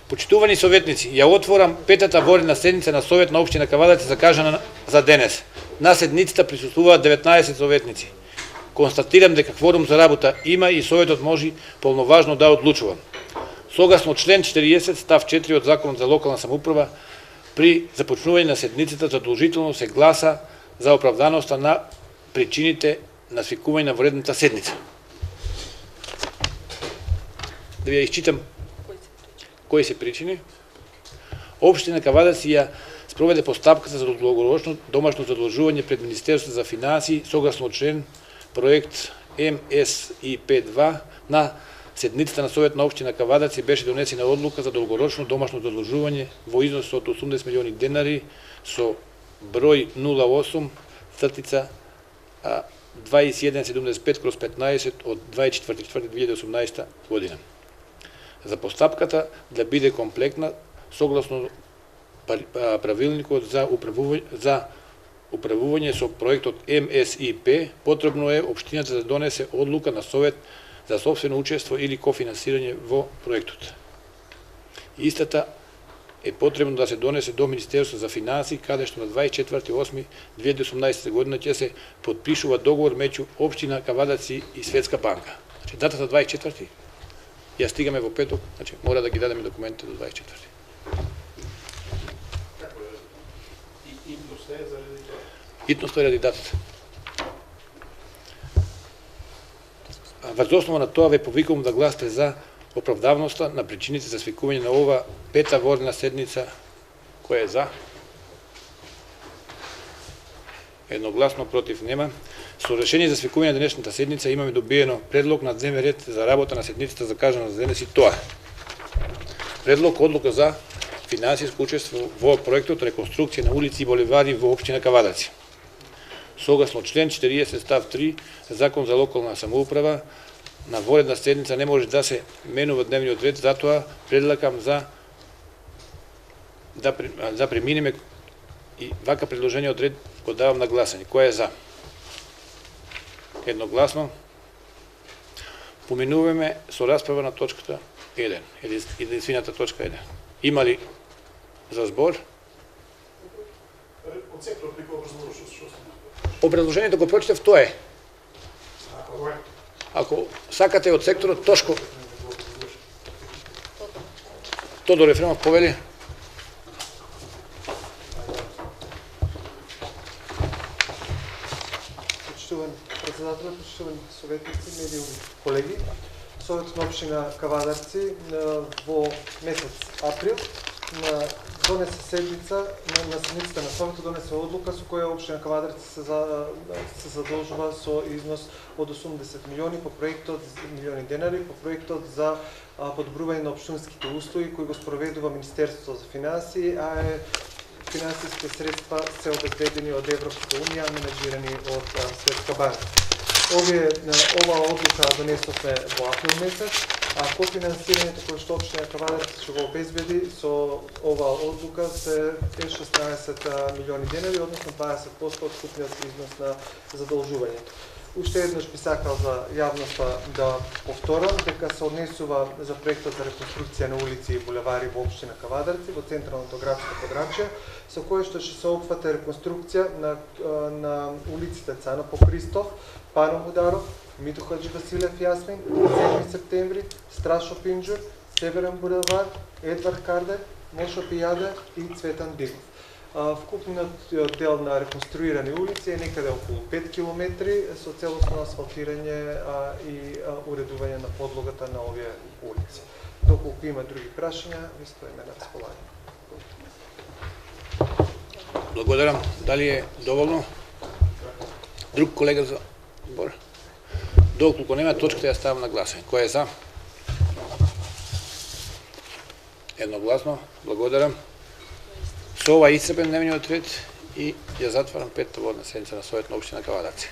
Почитувани советници, ја отворам петата воредна седница на Совет на општина Кавадарци закажана за денес. На седницата присуствуваат 19 советници. Констатирам дека кворум за работа има и Советот може полноважно да одлучува. Согласно член 40 став 4 од Законот за локална самоуправа, при започнување на седницата задолжително се гласа за оправданоста на причините на свикување на вредната седница. Да ви ја исчитам кои се причини. Општина Кавадарци ја спроведе постапката за долгорочно домашно задолжување пред Министерството за финансии согласно член проект МСИП-2 на седницата на Совет на општина Кавадарци беше донесена одлука за долгорочно домашно задолжување во износ од 80 милиони денари со број 08/2175/15 од 24.2018 година. За постапката да биде комплектна согласно правилникот за управување со проектот МСИП, потребно е општината да донесе одлука на Совет за собствено учество или кофинансирање во проектот. Истата е потребно да се донесе до Министерството за финансии, каде што на 24.8.2018 година ќе се подпишува договор меѓу општина Кавадарци и Светска банка. Значи датата 24. Ја стигаме во петок, значи мора да ги дадеме документите до 24. Итност е ради датата. Врз основа на тоа ве повикувам да гласате за оправдавноста на причините за свикување на ова пета воредна седница. Кој е за? Едногласно, против нема. Со решение за свикување на денешната седница имаме добиено предлог на дневен ред за работа на седницата закажана за денес и тоа. Предлог одлука за финансиско учество во проектот реконструкција на улици и булевари во општина Кавадарци. Согласно член 40 став 3 Закон за локална самоуправа, на воредна седница не може да се менува дневниот ред, затоа предлагам да преминеме и вака предложение од ред го давам на гласање. Кој е за? Едногласно. Поминуваме со расправа на точката 1, единствената точка 1. Има ли за збор? Образложението го прочитав, тоа е. Ако сакате од секторот Тошко, Тодор Ефремов повели. Почитувани председател, почитувани советници, медиуми колеги, Советот на општина Кавадарци во месец април донесе седница на седницата на Советот донесе одлука со која општина Кавадарци се задолжува со износ од 80 милиони по проектот милиони денари по проектот за подобрување на општинските услуги кои го спроведува Министерството за финансии, а финансиски средства се обезбедени од Европската унија, менеджирани од Светска банка. Ова одлука донесовме во април месец, а кофинансирањето кое што општина Кавадарци ќе го обезбеди со ова одлука се 16 милиони денари, односно 20% од вкупниот износ на задолжувањето. Уште еднаш би сакал за јавноста да повторам дека се однесува за проектот за реконструкција на улици и булевари во општина Кавадарци во централното градско подрачје, со кое што ќе се опфата реконструкција на улиците Цана Покристов, Пано Бударов, Мито Хаджи Василев Јасмин, 7 септември, Страшо Пинџур, Северен булевар, Едвард Кардер, Мошо Пијаде и Цветан Димов. Вкупниот дел на реконструирани улици е некаде околу 5 километри со целосно асфалтирање и уредување на подлогата на овие улици. Доколку има други прашања, ви стоиме на располагање. Благодарам. Дали е доволно? Друг колега за збор? Доколку нема, точката ја ставам на гласање. Кој е за? Едногласно. Благодарам. Со ова исцрпен дневниот ред и ја затварам петата водна седница на Совет на општина Кавадарци.